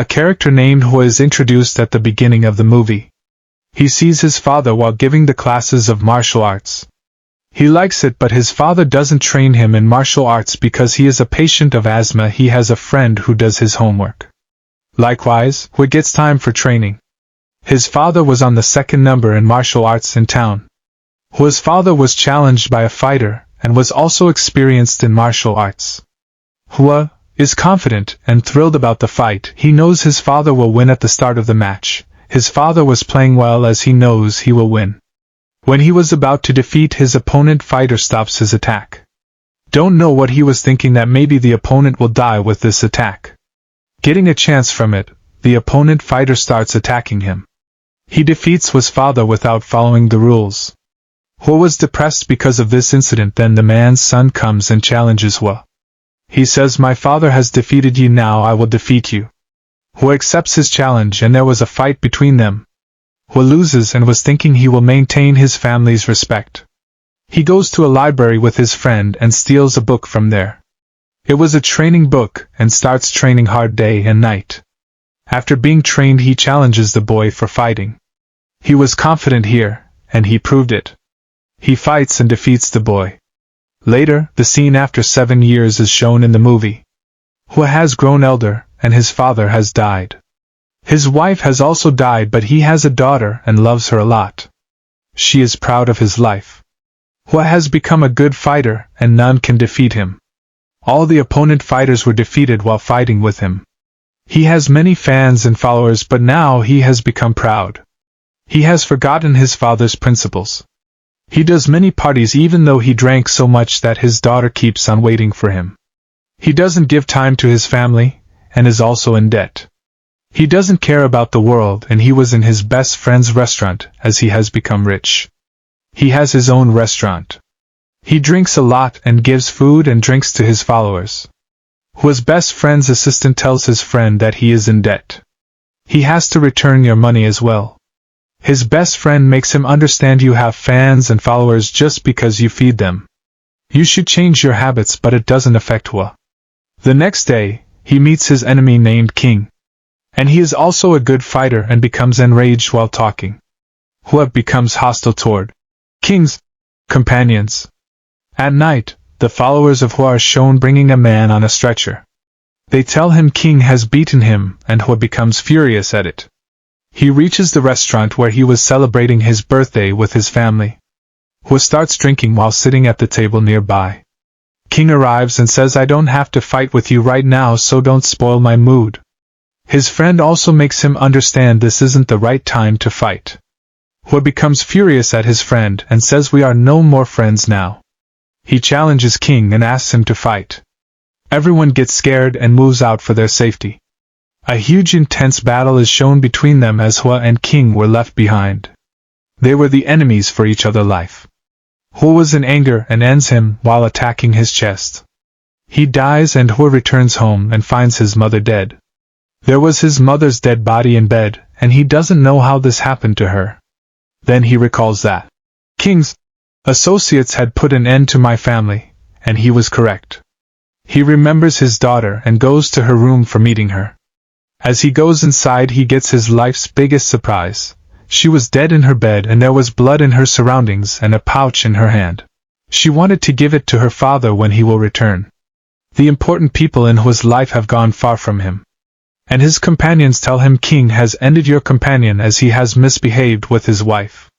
A character named Hua is introduced at the beginning of the movie. He sees his father while giving the classes of martial arts. He likes it, but his father doesn't train him in martial arts because he is a patient of asthma. He has a friend who does his homework. Likewise, Hua gets time for training. His father was on the second number in martial arts in town. Hua's father was challenged by a fighter and was also experienced in martial arts. Hua is confident and thrilled about the fight. He knows his father will win at the start of the match. His father was playing well as he knows he will win. When he was about to defeat his opponent, fighter stops his attack. Don't know what he was thinking, that maybe the opponent will die with this attack. Getting a chance from it, the opponent fighter starts attacking him. He defeats Hua's father without following the rules. Hua was depressed because of this incident. Then the man's son comes and challenges Hua. He says, "My father has defeated you, now I will defeat you." Hua accepts his challenge and there was a fight between them. Hua loses and was thinking he will maintain his family's respect. He goes to a library with his friend and steals a book from there. It was a training book and starts training hard day and night. After being trained, he challenges the boy for fighting. He was confident here, and he proved it. He fights and defeats the boy. Later, the scene after 7 years is shown in the movie. Hua has grown elder, and his father has died. His wife has also died, but he has a daughter and loves her a lot. She is proud of his life. Hua has become a good fighter, and none can defeat him. All the opponent fighters were defeated while fighting with him. He has many fans and followers, but now he has become proud. He has forgotten his father's principles. He does many parties even though he drank so much that his daughter keeps on waiting for him. He doesn't give time to his family, and is also in debt. He doesn't care about the world, and he was in his best friend's restaurant as he has become rich. He has his own restaurant. He drinks a lot and gives food and drinks to his followers. Hua's best friend's assistant tells his friend that he is in debt. He has to return your money as well. His best friend makes him understand, you have fans and followers just because you feed them. You should change your habits, but it doesn't affect Hua. The next day, he meets his enemy named King. And he is also a good fighter and becomes enraged while talking. Hua becomes hostile toward King's companions. At night, the followers of Hua are shown bringing a man on a stretcher. They tell him King has beaten him, and Hua becomes furious at it. He reaches the restaurant where he was celebrating his birthday with his family. Hua starts drinking while sitting at the table nearby. King arrives and says, "I don't have to fight with you right now, so don't spoil my mood." His friend also makes him understand this isn't the right time to fight. Hua becomes furious at his friend and says, "We are no more friends now." He challenges King and asks him to fight. Everyone gets scared and moves out for their safety. A huge intense battle is shown between them as Hua and King were left behind. They were the enemies for each other's life. Hua was in anger and ends him while attacking his chest. He dies and Hua returns home and finds his mother dead. There was his mother's dead body in bed, and he doesn't know how this happened to her. Then he recalls that King's associates had put an end to my family, and he was correct. He remembers his daughter and goes to her room for meeting her. As he goes inside, he gets his life's biggest surprise. She was dead in her bed and there was blood in her surroundings and a pouch in her hand. She wanted to give it to her father when he will return. The important people in Hua's life have gone far from him. And his companions tell him, "King has ended your companion as he has misbehaved with his wife."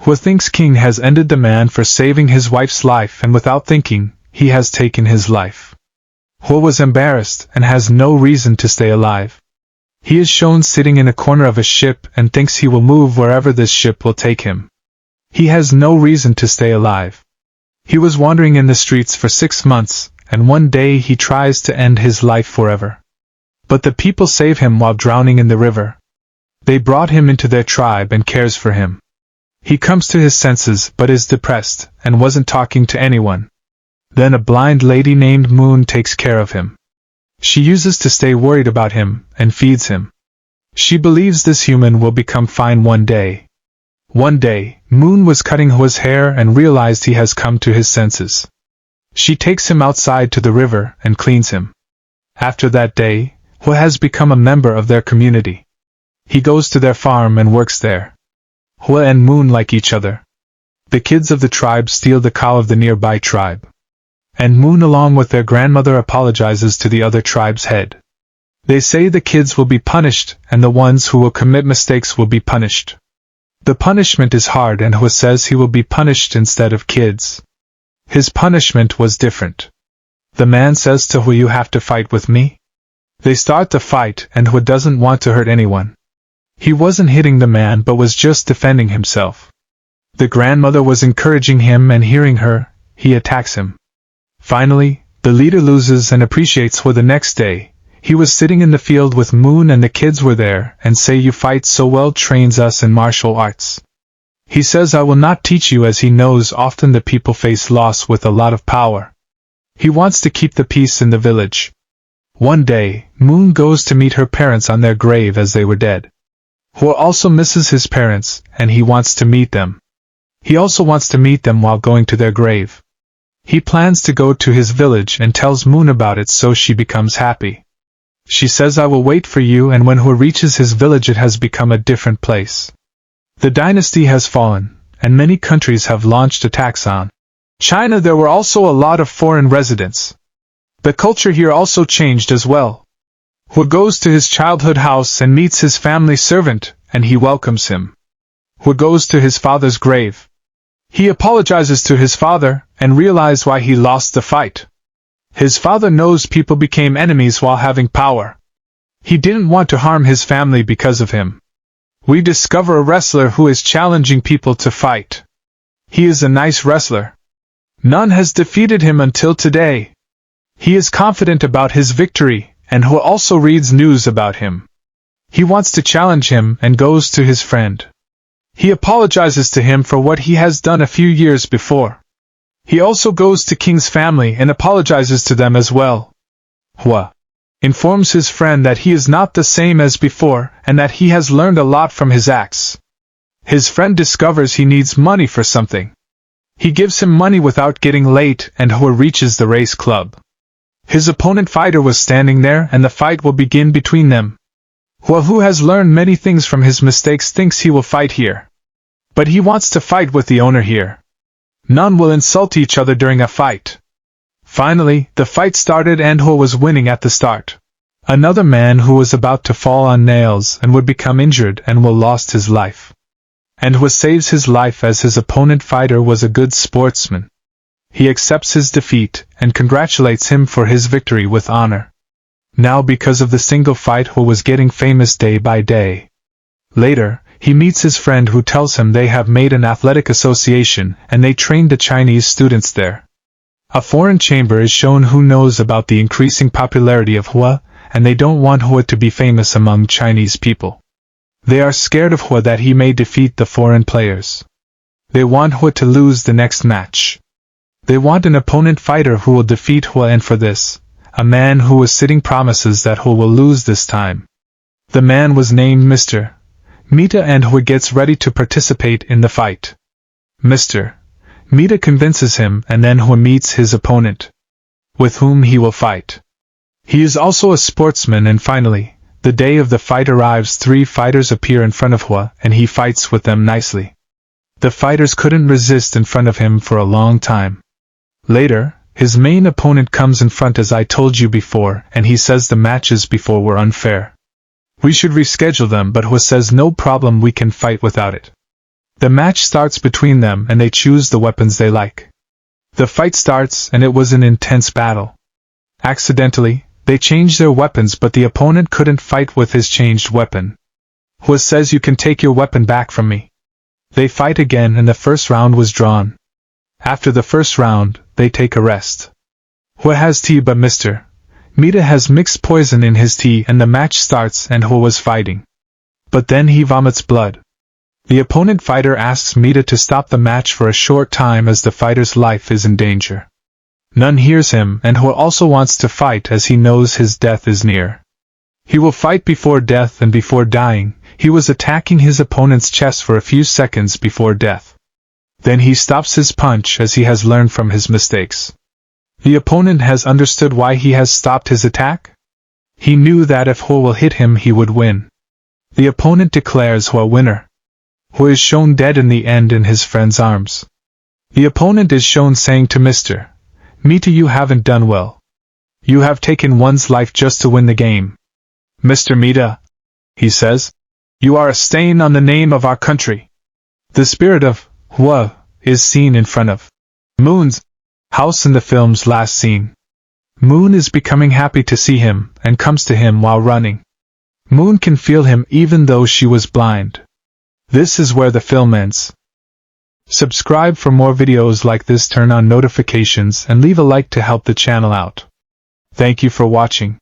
Hua thinks King has ended the man for saving his wife's life, and without thinking, he has taken his life. Hua was embarrassed and has no reason to stay alive. He is shown sitting in a corner of a ship and thinks he will move wherever this ship will take him. He has no reason to stay alive. He was wandering in the streets for 6 months, and one day he tries to end his life forever. But the people save him while drowning in the river. They brought him into their tribe and cares for him. He comes to his senses but is depressed and wasn't talking to anyone. Then a blind lady named Moon takes care of him. She uses to stay worried about him and feeds him. She believes this human will become fine one day. One day, Moon was cutting Hua's hair and realized he has come to his senses. She takes him outside to the river and cleans him. After that day, Hua has become a member of their community. He goes to their farm and works there. Hua and Moon like each other. The kids of the tribe steal the cow of the nearby tribe. And Moon along with their grandmother apologizes to the other tribe's head. They say the kids will be punished and the ones who will commit mistakes will be punished. The punishment is hard and Hua says he will be punished instead of kids. His punishment was different. The man says to Hua, you have to fight with me. They start the fight and Hua doesn't want to hurt anyone. He wasn't hitting the man but was just defending himself. The grandmother was encouraging him and hearing her, he attacks him. Finally, the leader loses and appreciates Hua the next day. He was sitting in the field with Moon and the kids were there and say you fight so well trains us in martial arts. He says I will not teach you as he knows often the people face loss with a lot of power. He wants to keep the peace in the village. One day, Moon goes to meet her parents on their grave as they were dead. Hua also misses his parents and he wants to meet them. He also wants to meet them while going to their grave. He plans to go to his village and tells Moon about it so she becomes happy. She says I will wait for you and when Hua reaches his village it has become a different place. The dynasty has fallen, and many countries have launched attacks on China. There were also a lot of foreign residents. The culture here also changed as well. Hua goes to his childhood house and meets his family servant, and he welcomes him. Hua goes to his father's grave. He apologizes to his father, and realizes why he lost the fight. His father knows people became enemies while having power. He didn't want to harm his family because of him. We discover a wrestler who is challenging people to fight. He is a nice wrestler. None has defeated him until today. He is confident about his victory, and Hua also reads news about him. He wants to challenge him and goes to his friend. He apologizes to him for what he has done a few years before. He also goes to King's family and apologizes to them as well. Hua informs his friend that he is not the same as before and that he has learned a lot from his acts. His friend discovers he needs money for something. He gives him money without getting late and Hua reaches the race club. His opponent fighter was standing there and the fight will begin between them. Hua, who has learned many things from his mistakes, thinks he will fight here. But he wants to fight with the owner here. None will insult each other during a fight. Finally, the fight started and Hua was winning at the start. Another man who was about to fall on nails and would become injured and will lost his life. And Hua saves his life as his opponent fighter was a good sportsman. He accepts his defeat and congratulates him for his victory with honor. Now because of the single fight Hua was getting famous day by day. Later, he meets his friend who tells him they have made an athletic association and they train the Chinese students there. A foreign chamber is shown who knows about the increasing popularity of Hua, and they don't want Hua to be famous among Chinese people. They are scared of Hua that he may defeat the foreign players. They want Hua to lose the next match. They want an opponent fighter who will defeat Hua, and for this, a man who was sitting promises that Hua will lose this time. The man was named Mr. Mita and Hua gets ready to participate in the fight. Mr. Mita convinces him and then Hua meets his opponent, with whom he will fight. He is also a sportsman and finally, the day of the fight arrives. 3 fighters appear in front of Hua and he fights with them nicely. The fighters couldn't resist in front of him for a long time. Later, his main opponent comes in front as I told you before and he says the matches before were unfair. We should reschedule them, but Hua says no problem, we can fight without it. The match starts between them and they choose the weapons they like. The fight starts and it was an intense battle. Accidentally, they changed their weapons but the opponent couldn't fight with his changed weapon. Hua says you can take your weapon back from me. They fight again and the first round was drawn. After the first round, they take a rest. Hua has tea but Mr. Mita has mixed poison in his tea and the match starts and Hua was fighting. But then he vomits blood. The opponent fighter asks Mita to stop the match for a short time as the fighter's life is in danger. None hears him and Hua also wants to fight as he knows his death is near. He will fight before death and before dying, he was attacking his opponent's chest for a few seconds before death. Then he stops his punch as he has learned from his mistakes. The opponent has understood why he has stopped his attack. He knew that if Ho will hit him he would win. The opponent declares Ho a winner. Ho is shown dead in the end in his friend's arms. The opponent is shown saying to Mr. Mita, you haven't done well. You have taken one's life just to win the game. Mr. Mita, he says, you are a stain on the name of our country. The spirit of Hua is seen in front of Moon's house in the film's last scene. Moon is becoming happy to see him and comes to him while running. Moon can feel him even though she was blind. This is where the film ends. Subscribe for more videos like this, turn on notifications and leave a like to help the channel out. Thank you for watching.